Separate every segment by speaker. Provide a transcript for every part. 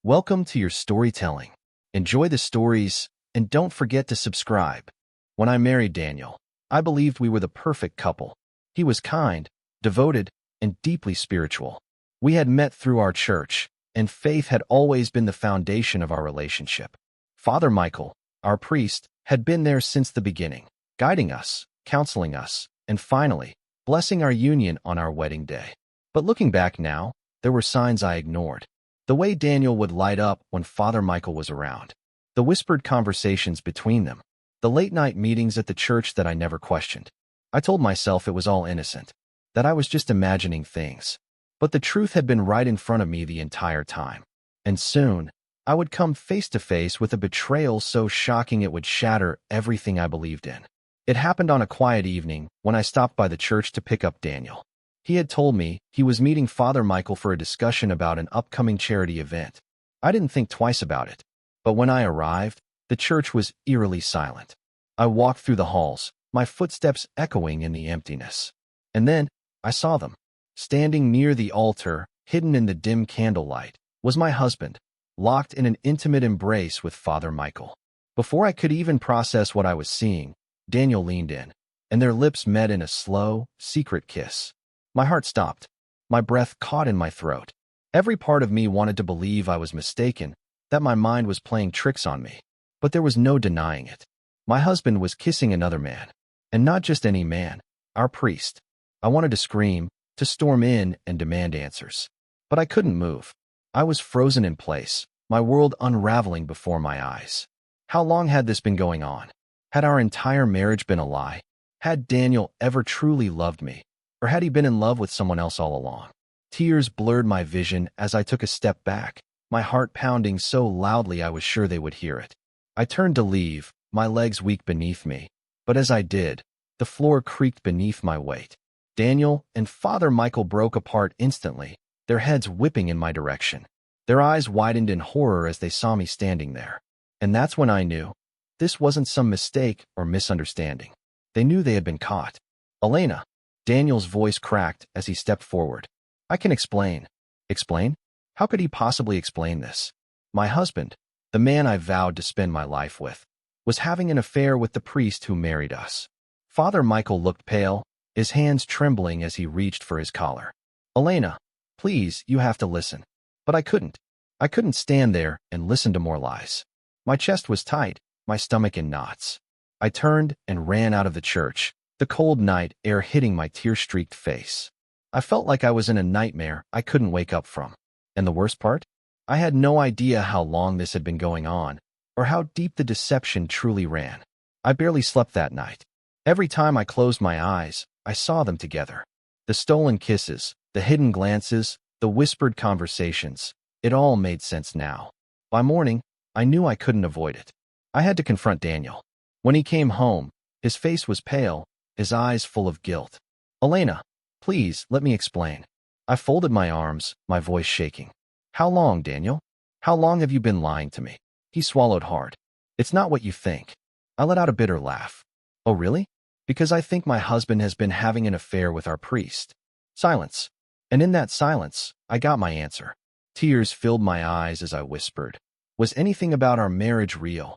Speaker 1: Welcome to your storytelling. Enjoy the stories, and don't forget to subscribe. When I married Daniel, I believed we were the perfect couple. He was kind, devoted, and deeply spiritual. We had met through our church, and faith had always been the foundation of our relationship. Father Michael, our priest, had been there since the beginning, guiding us, counseling us, and finally, blessing our union on our wedding day. But looking back now, there were signs I ignored. The way Daniel would light up when Father Michael was around, the whispered conversations between them, the late-night meetings at the church that I never questioned. I told myself it was all innocent, that I was just imagining things. But the truth had been right in front of me the entire time. And soon, I would come face to face with a betrayal so shocking it would shatter everything I believed in. It happened on a quiet evening when I stopped by the church to pick up Daniel. He had told me he was meeting Father Michael for a discussion about an upcoming charity event. I didn't think twice about it, but when I arrived, the church was eerily silent. I walked through the halls, my footsteps echoing in the emptiness. And then, I saw them. Standing near the altar, hidden in the dim candlelight, was my husband, locked in an intimate embrace with Father Michael. Before I could even process what I was seeing, Daniel leaned in, and their lips met in a slow, secret kiss. My heart stopped. My breath caught in my throat. Every part of me wanted to believe I was mistaken, that my mind was playing tricks on me. But there was no denying it. My husband was kissing another man. And not just any man, our priest. I wanted to scream, to storm in and demand answers. But I couldn't move. I was frozen in place, my world unraveling before my eyes. How long had this been going on? Had our entire marriage been a lie? Had Daniel ever truly loved me? Or had he been in love with someone else all along? Tears blurred my vision as I took a step back, my heart pounding so loudly I was sure they would hear it. I turned to leave, my legs weak beneath me. But as I did, the floor creaked beneath my weight. Daniel and Father Michael broke apart instantly, their heads whipping in my direction. Their eyes widened in horror as they saw me standing there. And that's when I knew. This wasn't some mistake or misunderstanding. They knew they had been caught. Elena. Daniel's voice cracked as he stepped forward. I can explain. Explain? How could he possibly explain this? My husband, the man I vowed to spend my life with, was having an affair with the priest who married us. Father Michael looked pale, his hands trembling as he reached for his collar. Elena, please, you have to listen. But I couldn't. I couldn't stand there and listen to more lies. My chest was tight, my stomach in knots. I turned and ran out of the church, the cold night air hitting my tear-streaked face. I felt like I was in a nightmare I couldn't wake up from. And the worst part? I had no idea how long this had been going on, or how deep the deception truly ran. I barely slept that night. Every time I closed my eyes, I saw them together. The stolen kisses, the hidden glances, the whispered conversations. It all made sense now. By morning, I knew I couldn't avoid it. I had to confront Daniel. When he came home, his face was pale, his eyes full of guilt. Elena, please, let me explain. I folded my arms, my voice shaking. How long, Daniel? How long have you been lying to me? He swallowed hard. It's not what you think. I let out a bitter laugh. Oh, really? Because I think my husband has been having an affair with our priest. Silence. And in that silence, I got my answer. Tears filled my eyes as I whispered. Was anything about our marriage real?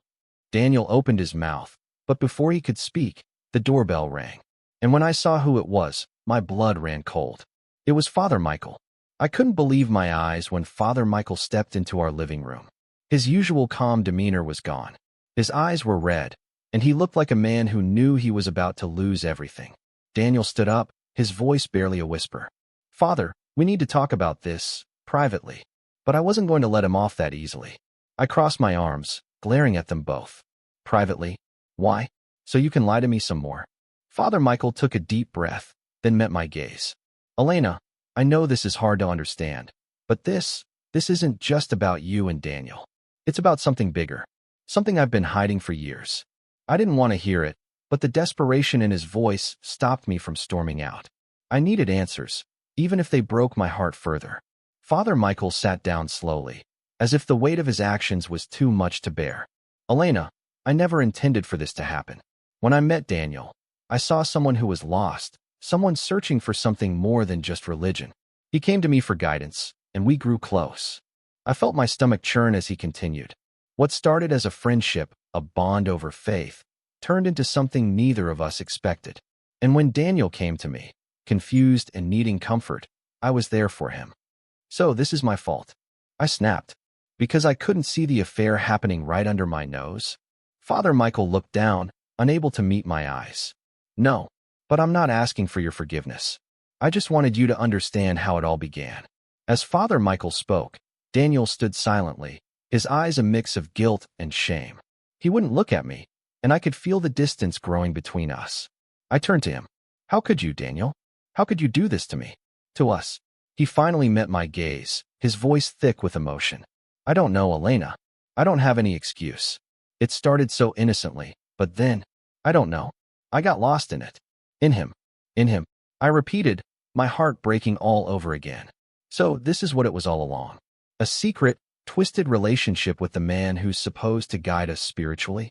Speaker 1: Daniel opened his mouth, but before he could speak, the doorbell rang. And when I saw who it was, my blood ran cold. It was Father Michael. I couldn't believe my eyes when Father Michael stepped into our living room. His usual calm demeanor was gone. His eyes were red, and he looked like a man who knew he was about to lose everything. Daniel stood up, his voice barely a whisper. Father, we need to talk about this, privately. But I wasn't going to let him off that easily. I crossed my arms, glaring at them both. Privately? Why? So you can lie to me some more. Father Michael took a deep breath, then met my gaze. Elena, I know this is hard to understand, but this isn't just about you and Daniel. It's about something bigger, something I've been hiding for years. I didn't want to hear it, but the desperation in his voice stopped me from storming out. I needed answers, even if they broke my heart further. Father Michael sat down slowly, as if the weight of his actions was too much to bear. Elena, I never intended for this to happen. When I met Daniel, I saw someone who was lost, someone searching for something more than just religion. He came to me for guidance, and we grew close. I felt my stomach churn as he continued. What started as a friendship, a bond over faith, turned into something neither of us expected. And when Daniel came to me, confused and needing comfort, I was there for him. So this is my fault. I snapped. Because I couldn't see the affair happening right under my nose? Father Michael looked down, unable to meet my eyes. No, but I'm not asking for your forgiveness. I just wanted you to understand how it all began. As Father Michael spoke, Daniel stood silently, his eyes a mix of guilt and shame. He wouldn't look at me, and I could feel the distance growing between us. I turned to him. How could you, Daniel? How could you do this to me? To us? He finally met my gaze, his voice thick with emotion. I don't know, Elena. I don't have any excuse. It started so innocently, but then, I don't know. I got lost in it. In him. In him. I repeated, my heart breaking all over again. So this is what it was all along. A secret, twisted relationship with the man who's supposed to guide us spiritually?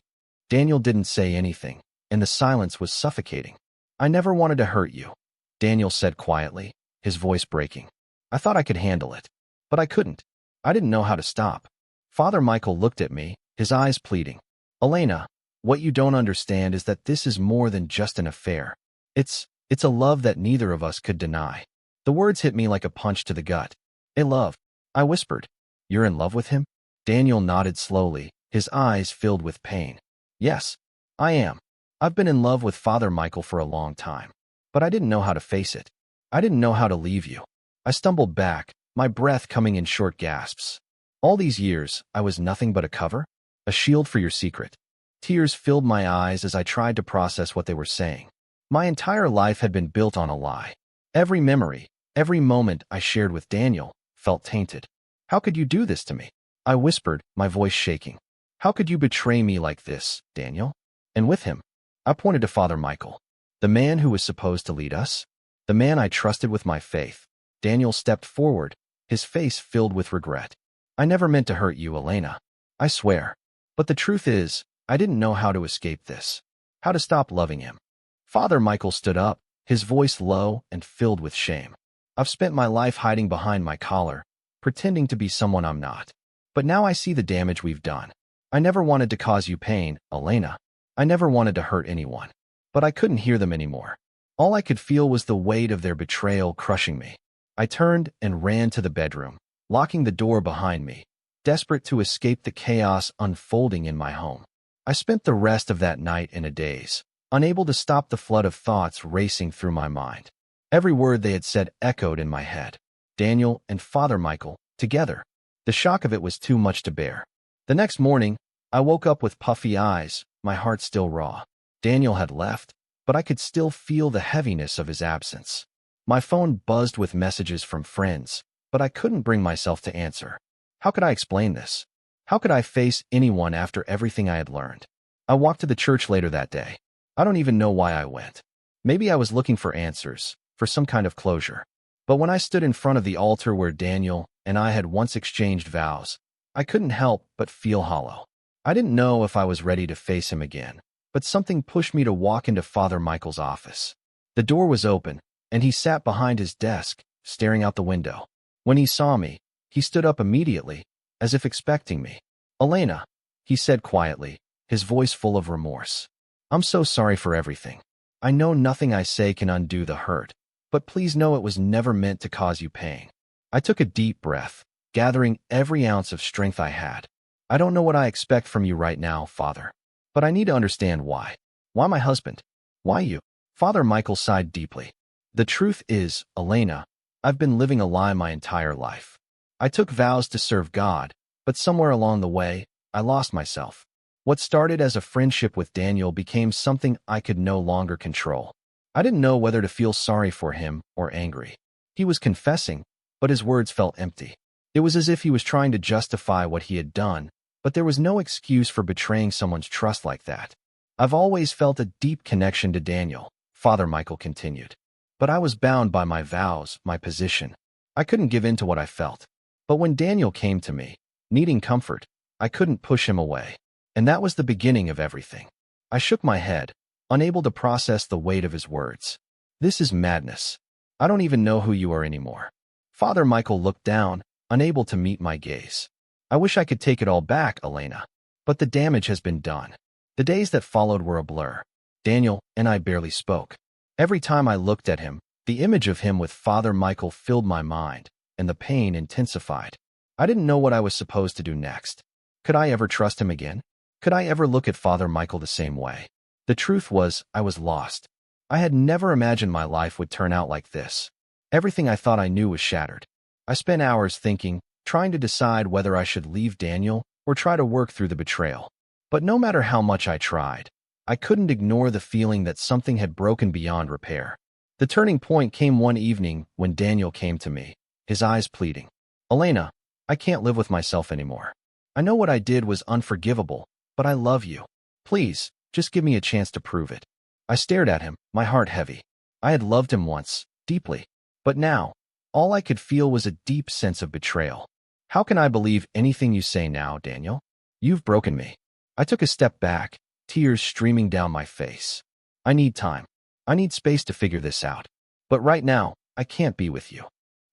Speaker 1: Daniel didn't say anything, and the silence was suffocating. I never wanted to hurt you, Daniel said quietly, his voice breaking. I thought I could handle it, but I couldn't. I didn't know how to stop. Father Michael looked at me, his eyes pleading. Elena, what you don't understand is that this is more than just an affair. It's a love that neither of us could deny. The words hit me like a punch to the gut. A love, I whispered. You're in love with him? Daniel nodded slowly, his eyes filled with pain. Yes, I am. I've been in love with Father Michael for a long time, but I didn't know how to face it. I didn't know how to leave you. I stumbled back, my breath coming in short gasps. All these years, I was nothing but a cover, a shield for your secret. Tears filled my eyes as I tried to process what they were saying. My entire life had been built on a lie. Every memory, every moment I shared with Daniel felt tainted. How could you do this to me? I whispered, my voice shaking. How could you betray me like this, Daniel? And with him, I pointed to Father Michael, the man who was supposed to lead us, the man I trusted with my faith. Daniel stepped forward, his face filled with regret. I never meant to hurt you, Elena. I swear. But the truth is, I didn't know how to escape this, how to stop loving him. Father Michael stood up, his voice low and filled with shame. I've spent my life hiding behind my collar, pretending to be someone I'm not. But now I see the damage we've done. I never wanted to cause you pain, Elena. I never wanted to hurt anyone. But I couldn't hear them anymore. All I could feel was the weight of their betrayal crushing me. I turned and ran to the bedroom, locking the door behind me, desperate to escape the chaos unfolding in my home. I spent the rest of that night in a daze, unable to stop the flood of thoughts racing through my mind. Every word they had said echoed in my head. Daniel and Father Michael, together. The shock of it was too much to bear. The next morning, I woke up with puffy eyes, my heart still raw. Daniel had left, but I could still feel the heaviness of his absence. My phone buzzed with messages from friends, but I couldn't bring myself to answer. How could I explain this? How could I face anyone after everything I had learned? I walked to the church later that day. I don't even know why I went. Maybe I was looking for answers, for some kind of closure. But when I stood in front of the altar where Daniel and I had once exchanged vows, I couldn't help but feel hollow. I didn't know if I was ready to face him again, but something pushed me to walk into Father Michael's office. The door was open, and he sat behind his desk, staring out the window. When he saw me, he stood up immediately, as if expecting me. Elena, he said quietly, his voice full of remorse. I'm so sorry for everything. I know nothing I say can undo the hurt, but please know it was never meant to cause you pain. I took a deep breath, gathering every ounce of strength I had. I don't know what I expect from you right now, Father, but I need to understand why. Why my husband? Why you? Father Michael sighed deeply. The truth is, Elena, I've been living a lie my entire life. I took vows to serve God, but somewhere along the way, I lost myself. What started as a friendship with Daniel became something I could no longer control. I didn't know whether to feel sorry for him or angry. He was confessing, but his words felt empty. It was as if he was trying to justify what he had done, but there was no excuse for betraying someone's trust like that. I've always felt a deep connection to Daniel, Father Michael continued. But I was bound by my vows, my position. I couldn't give in to what I felt. But when Daniel came to me, needing comfort, I couldn't push him away. And that was the beginning of everything. I shook my head, unable to process the weight of his words. This is madness. I don't even know who you are anymore. Father Michael looked down, unable to meet my gaze. I wish I could take it all back, Elena. But the damage has been done. The days that followed were a blur. Daniel and I barely spoke. Every time I looked at him, the image of him with Father Michael filled my mind, and the pain intensified. I didn't know what I was supposed to do next. Could I ever trust him again? Could I ever look at Father Michael the same way? The truth was, I was lost. I had never imagined my life would turn out like this. Everything I thought I knew was shattered. I spent hours thinking, trying to decide whether I should leave Daniel or try to work through the betrayal. But no matter how much I tried, I couldn't ignore the feeling that something had broken beyond repair. The turning point came one evening when Daniel came to me, his eyes pleading. Elena, I can't live with myself anymore. I know what I did was unforgivable, but I love you. Please, just give me a chance to prove it. I stared at him, my heart heavy. I had loved him once, deeply. But now, all I could feel was a deep sense of betrayal. How can I believe anything you say now, Daniel? You've broken me. I took a step back, tears streaming down my face. I need time. I need space to figure this out. But right now, I can't be with you.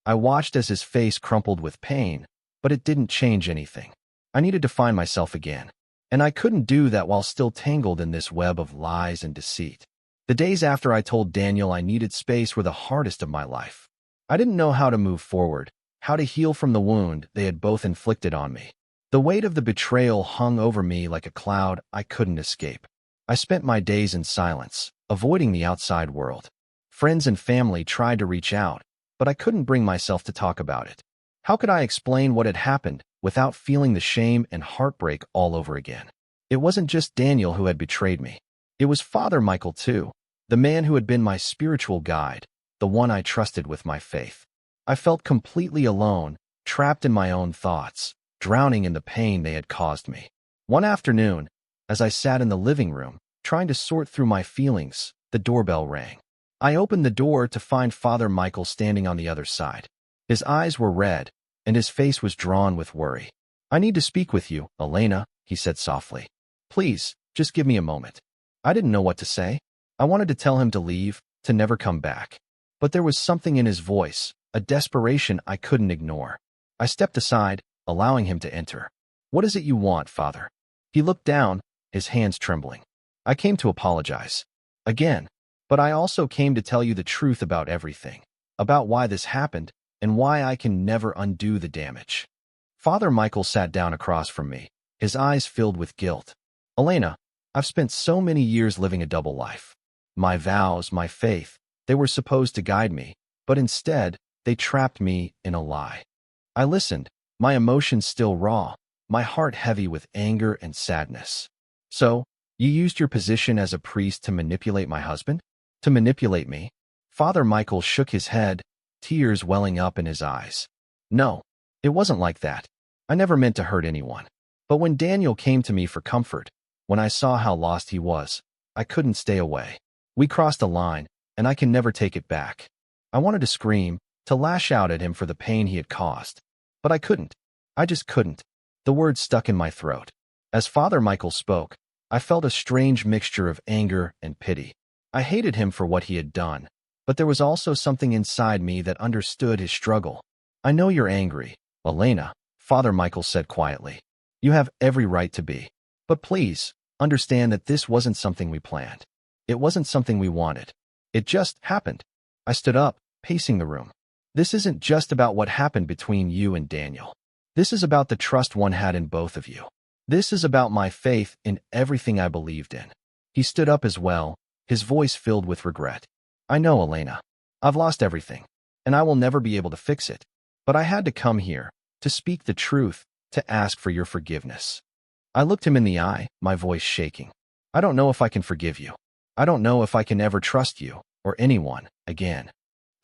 Speaker 1: I watched as his face crumpled with pain, but it didn't change anything. I needed to find myself again. And I couldn't do that while still tangled in this web of lies and deceit. The days after I told Daniel I needed space were the hardest of my life. I didn't know how to move forward, how to heal from the wound they had both inflicted on me. The weight of the betrayal hung over me like a cloud I couldn't escape. I spent my days in silence, avoiding the outside world. Friends and family tried to reach out, but I couldn't bring myself to talk about it. How could I explain what had happened without feeling the shame and heartbreak all over again? It wasn't just Daniel who had betrayed me. It was Father Michael too, the man who had been my spiritual guide, the one I trusted with my faith. I felt completely alone, trapped in my own thoughts, drowning in the pain they had caused me. One afternoon, as I sat in the living room, trying to sort through my feelings, the doorbell rang. I opened the door to find Father Michael standing on the other side. His eyes were red, and his face was drawn with worry. I need to speak with you, Elena, he said softly. Please, just give me a moment. I didn't know what to say. I wanted to tell him to leave, to never come back. But there was something in his voice, a desperation I couldn't ignore. I stepped aside, allowing him to enter. What is it you want, Father? He looked down, his hands trembling. I came to apologize. Again. But I also came to tell you the truth about everything. About why this happened, and why I can never undo the damage. Father Michael sat down across from me, his eyes filled with guilt. Elena, I've spent so many years living a double life. My vows, my faith, they were supposed to guide me, but instead, they trapped me in a lie. I listened, my emotions still raw, my heart heavy with anger and sadness. So, you used your position as a priest to manipulate my husband? To manipulate me? Father Michael shook his head, tears welling up in his eyes. No, it wasn't like that. I never meant to hurt anyone. But when Daniel came to me for comfort, when I saw how lost he was, I couldn't stay away. We crossed a line, and I can never take it back. I wanted to scream, to lash out at him for the pain he had caused. But I couldn't. I just couldn't. The words stuck in my throat. As Father Michael spoke, I felt a strange mixture of anger and pity. I hated him for what he had done, but there was also something inside me that understood his struggle. I know you're angry, Elena, Father Michael said quietly. You have every right to be. But please, understand that this wasn't something we planned. It wasn't something we wanted. It just happened. I stood up, pacing the room. This isn't just about what happened between you and Daniel. This is about the trust one had in both of you. This is about my faith in everything I believed in. He stood up as well, his voice filled with regret. I know, Elena. I've lost everything, and I will never be able to fix it. But I had to come here, to speak the truth, to ask for your forgiveness. I looked him in the eye, my voice shaking. I don't know if I can forgive you. I don't know if I can ever trust you, or anyone, again.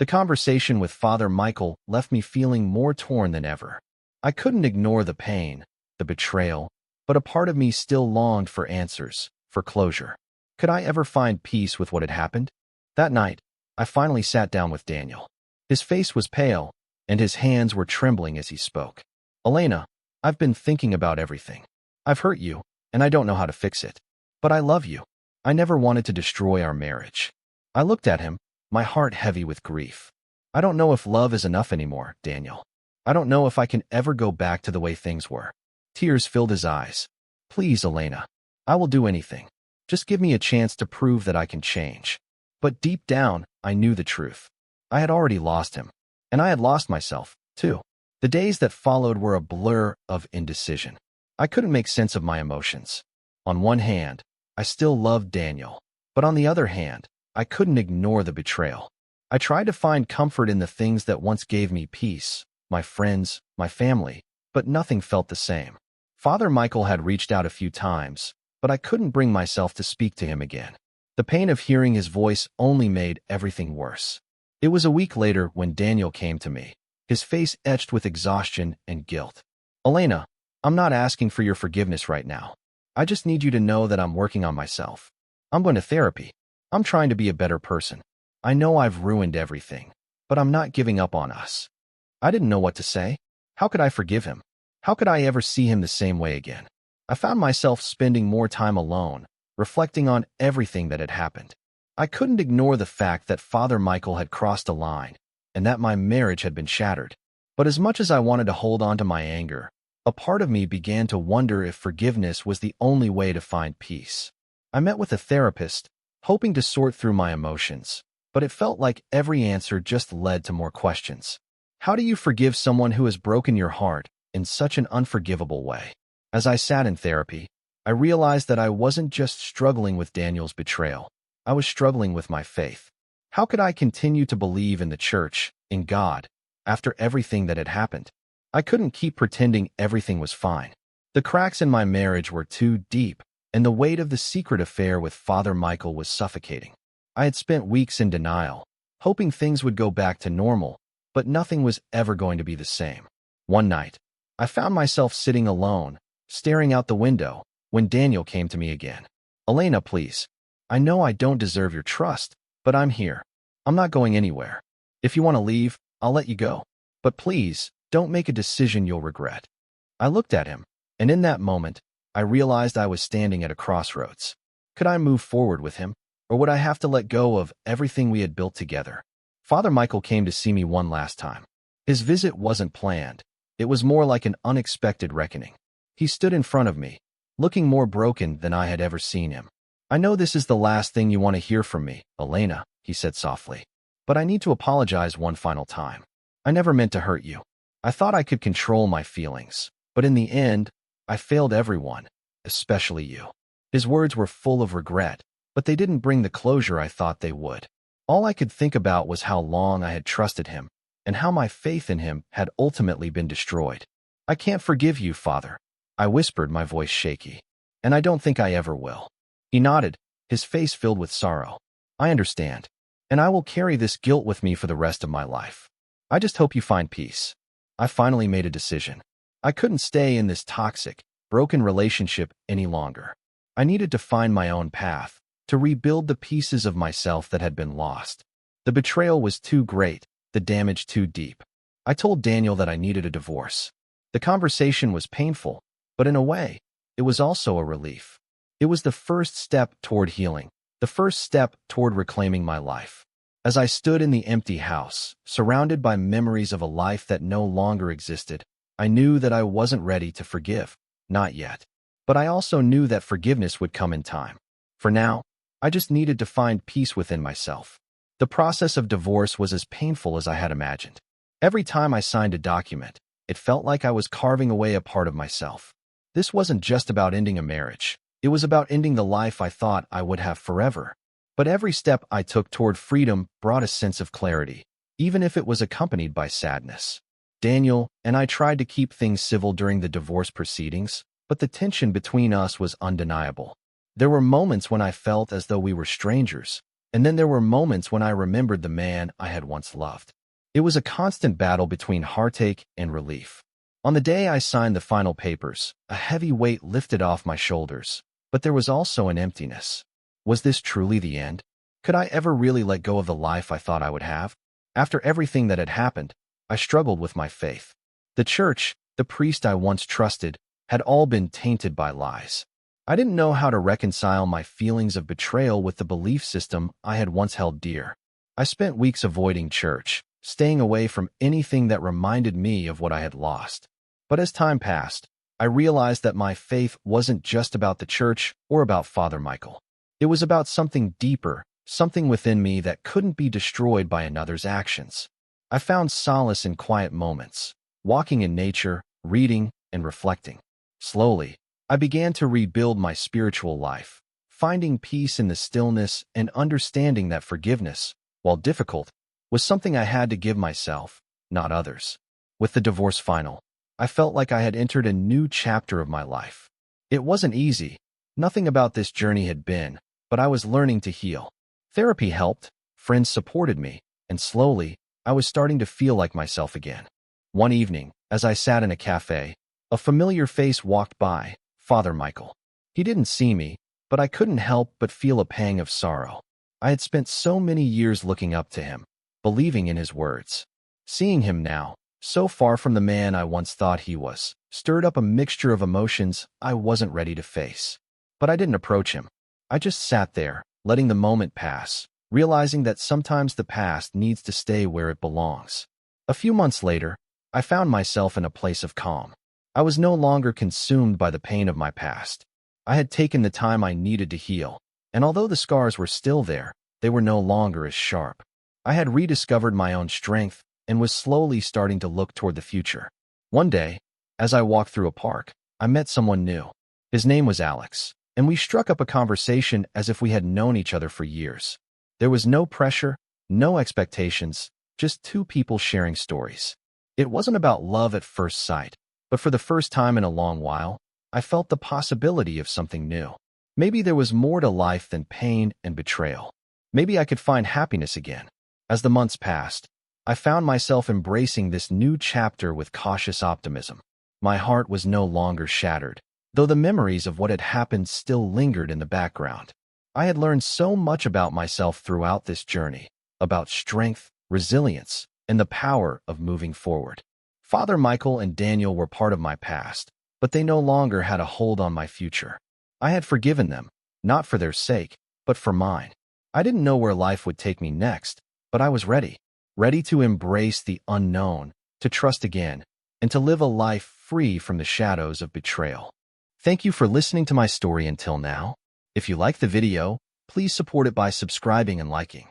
Speaker 1: The conversation with Father Michael left me feeling more torn than ever. I couldn't ignore the pain, the betrayal, but a part of me still longed for answers, for closure. Could I ever find peace with what had happened? That night, I finally sat down with Daniel. His face was pale, and his hands were trembling as he spoke. Elena, I've been thinking about everything. I've hurt you, and I don't know how to fix it. But I love you. I never wanted to destroy our marriage. I looked at him, my heart heavy with grief. I don't know if love is enough anymore, Daniel. I don't know if I can ever go back to the way things were. Tears filled his eyes. Please, Elena. I will do anything. Just give me a chance to prove that I can change. But deep down, I knew the truth. I had already lost him. And I had lost myself, too. The days that followed were a blur of indecision. I couldn't make sense of my emotions. On one hand, I still loved Daniel. But on the other hand, I couldn't ignore the betrayal. I tried to find comfort in the things that once gave me peace, my friends, my family, but nothing felt the same. Father Michael had reached out a few times, but I couldn't bring myself to speak to him again. The pain of hearing his voice only made everything worse. It was a week later when Daniel came to me, his face etched with exhaustion and guilt. Elena, I'm not asking for your forgiveness right now. I just need you to know that I'm working on myself. I'm going to therapy. I'm trying to be a better person. I know I've ruined everything, but I'm not giving up on us. I didn't know what to say. How could I forgive him? How could I ever see him the same way again? I found myself spending more time alone, reflecting on everything that had happened. I couldn't ignore the fact that Father Michael had crossed a line and that my marriage had been shattered. But as much as I wanted to hold on to my anger, a part of me began to wonder if forgiveness was the only way to find peace. I met with a therapist, hoping to sort through my emotions, but it felt like every answer just led to more questions. How do you forgive someone who has broken your heart in such an unforgivable way? As I sat in therapy, I realized that I wasn't just struggling with Daniel's betrayal. I was struggling with my faith. How could I continue to believe in the church, in God, after everything that had happened? I couldn't keep pretending everything was fine. The cracks in my marriage were too deep, and the weight of the secret affair with Father Michael was suffocating. I had spent weeks in denial, hoping things would go back to normal, but nothing was ever going to be the same. One night, I found myself sitting alone, staring out the window, when Daniel came to me again. Elena, please. I know I don't deserve your trust, but I'm here. I'm not going anywhere. If you want to leave, I'll let you go. But please, don't make a decision you'll regret. I looked at him, and in that moment, I realized I was standing at a crossroads. Could I move forward with him, or would I have to let go of everything we had built together? Father Michael came to see me one last time. His visit wasn't planned. It was more like an unexpected reckoning. He stood in front of me, looking more broken than I had ever seen him. I know this is the last thing you want to hear from me, Elena, he said softly. But I need to apologize one final time. I never meant to hurt you. I thought I could control my feelings, but in the end, I failed everyone, especially you. His words were full of regret, but they didn't bring the closure I thought they would. All I could think about was how long I had trusted him, and how my faith in him had ultimately been destroyed. I can't forgive you, Father, I whispered, my voice shaky. And I don't think I ever will. He nodded, his face filled with sorrow. I understand, and I will carry this guilt with me for the rest of my life. I just hope you find peace. I finally made a decision. I couldn't stay in this toxic, broken relationship any longer. I needed to find my own path, to rebuild the pieces of myself that had been lost. The betrayal was too great, the damage too deep. I told Daniel that I needed a divorce. The conversation was painful, but in a way, it was also a relief. It was the first step toward healing, the first step toward reclaiming my life. As I stood in the empty house, surrounded by memories of a life that no longer existed, I knew that I wasn't ready to forgive, not yet. But I also knew that forgiveness would come in time. For now, I just needed to find peace within myself. The process of divorce was as painful as I had imagined. Every time I signed a document, it felt like I was carving away a part of myself. This wasn't just about ending a marriage. It was about ending the life I thought I would have forever. But every step I took toward freedom brought a sense of clarity, even if it was accompanied by sadness. Daniel and I tried to keep things civil during the divorce proceedings, but the tension between us was undeniable. There were moments when I felt as though we were strangers, and then there were moments when I remembered the man I had once loved. It was a constant battle between heartache and relief. On the day I signed the final papers, a heavy weight lifted off my shoulders, but there was also an emptiness. Was this truly the end? Could I ever really let go of the life I thought I would have? After everything that had happened, I struggled with my faith. The church, the priest I once trusted, had all been tainted by lies. I didn't know how to reconcile my feelings of betrayal with the belief system I had once held dear. I spent weeks avoiding church, staying away from anything that reminded me of what I had lost. But as time passed, I realized that my faith wasn't just about the church or about Father Michael. It was about something deeper, something within me that couldn't be destroyed by another's actions. I found solace in quiet moments, walking in nature, reading, and reflecting. Slowly, I began to rebuild my spiritual life, finding peace in the stillness and understanding that forgiveness, while difficult, was something I had to give myself, not others. With the divorce final, I felt like I had entered a new chapter of my life. It wasn't easy. Nothing about this journey had been, but I was learning to heal. Therapy helped, friends supported me, and slowly, I was starting to feel like myself again. One evening, as I sat in a cafe, a familiar face walked by, Father Michael. He didn't see me, but I couldn't help but feel a pang of sorrow. I had spent so many years looking up to him, believing in his words. Seeing him now, so far from the man I once thought he was, stirred up a mixture of emotions I wasn't ready to face. But I didn't approach him. I just sat there, letting the moment pass, realizing that sometimes the past needs to stay where it belongs. A few months later, I found myself in a place of calm. I was no longer consumed by the pain of my past. I had taken the time I needed to heal, and although the scars were still there, they were no longer as sharp. I had rediscovered my own strength and was slowly starting to look toward the future. One day, as I walked through a park, I met someone new. His name was Alex, and we struck up a conversation as if we had known each other for years. There was no pressure, no expectations, just two people sharing stories. It wasn't about love at first sight, but for the first time in a long while, I felt the possibility of something new. Maybe there was more to life than pain and betrayal. Maybe I could find happiness again. As the months passed, I found myself embracing this new chapter with cautious optimism. My heart was no longer shattered, though the memories of what had happened still lingered in the background. I had learned so much about myself throughout this journey, about strength, resilience, and the power of moving forward. Father Michael and Daniel were part of my past, but they no longer had a hold on my future. I had forgiven them, not for their sake, but for mine. I didn't know where life would take me next, but I was ready to embrace the unknown, to trust again, and to live a life free from the shadows of betrayal. Thank you for listening to my story until now. If you like the video, please support it by subscribing and liking.